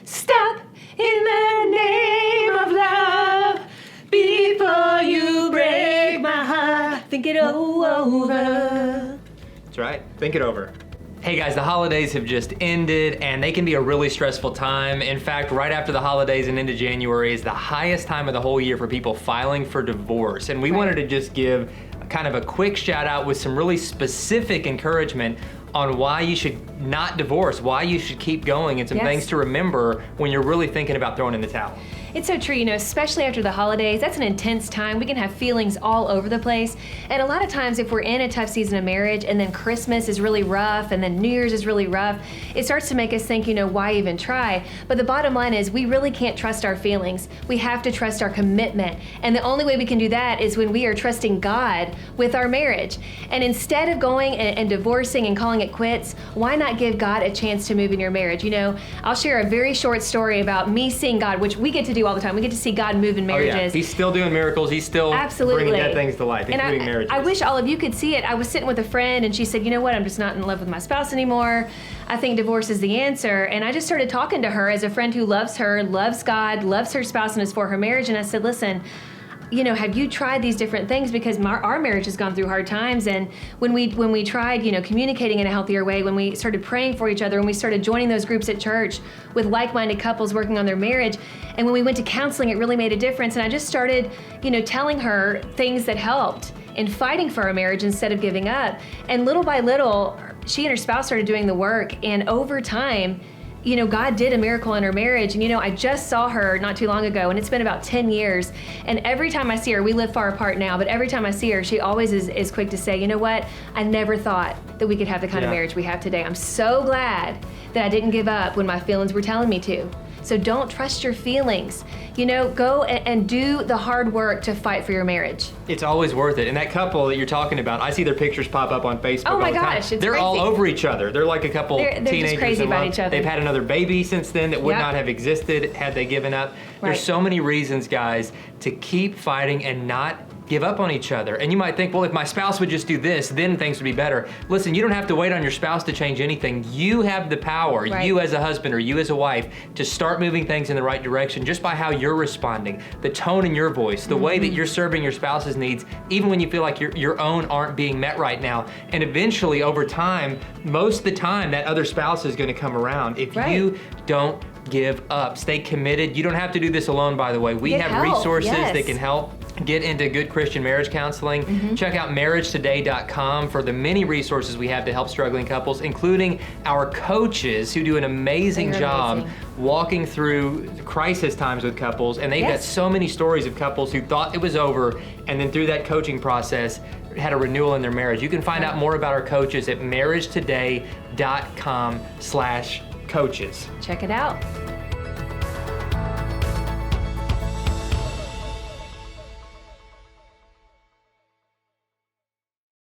Stop in the name of love before you break my heart. Think it over. That's right. Think it over. Hey guys, the holidays have just ended and they can be a really stressful time. In fact, right after the holidays and into January is the highest time of the whole year for people filing for divorce. And we wanted to just give kind of a quick shout out with some really specific encouragement on why you should not divorce, why you should keep going, and some things to remember when you're really thinking about throwing in the towel. It's so true, especially after the holidays, that's an intense time. We can have feelings all over the place. And a lot of times if we're in a tough season of marriage and then Christmas is really rough and then New Year's is really rough, it starts to make us think, why even try? But the bottom line is we really can't trust our feelings. We have to trust our commitment. And the only way we can do that is when we are trusting God with our marriage. And instead of going and divorcing and calling it quits, why not give God a chance to move in your marriage? I'll share a very short story about me seeing God, which we get to do all the time. We get to see God move in marriages. Oh yeah, He's still doing miracles. He's still bringing dead things to life, including marriages. I wish all of you could see it. I was sitting with a friend and she said, I'm just not in love with my spouse anymore. I think divorce is the answer. And I just started talking to her as a friend who loves her, loves God, loves her spouse, and is for her marriage. And I said, listen, have you tried these different things? Because our marriage has gone through hard times. And when we tried, communicating in a healthier way, when we started praying for each other, when we started joining those groups at church with like-minded couples working on their marriage, and when we went to counseling, it really made a difference. And I just started, telling her things that helped in fighting for our marriage instead of giving up. And little by little, she and her spouse started doing the work. And over time, God did a miracle in her marriage. And I just saw her not too long ago, and it's been about 10 years. And every time I see her, we live far apart now, but every time I see her, she always is quick to say, what? I never thought that we could have the kind of marriage we have today. I'm so glad that I didn't give up when my feelings were telling me to. So don't trust your feelings. Go and do the hard work to fight for your marriage. It's always worth it. And that couple that you're talking about, I see their pictures pop up on Facebook all the time. Oh my gosh, it's They're crazy. all over each other. They're like a couple teenagers just crazy in about love. each other. They've had another baby since then that would not have existed had they given up. There's so many reasons, guys, to keep fighting and not give up on each other. And you might think, well, if my spouse would just do this, then things would be better. Listen, you don't have to wait on your spouse to change anything. You have the power, you as a husband or you as a wife, to start moving things in the right direction just by how you're responding, the tone in your voice, the way that you're serving your spouse's needs, even when you feel like your own aren't being met right now. And eventually, over time, most of the time, that other spouse is going to come around. If you don't give up, stay committed. You don't have to do this alone, by the way. We have resources that can help. Get into good Christian marriage counseling. Check out MarriageToday.com for the many resources we have to help struggling couples, including our coaches who do an amazing job walking through crisis times with couples. And they've got so many stories of couples who thought it was over and then through that coaching process had a renewal in their marriage. You can find out more about our coaches at MarriageToday.com/coaches. Check it out.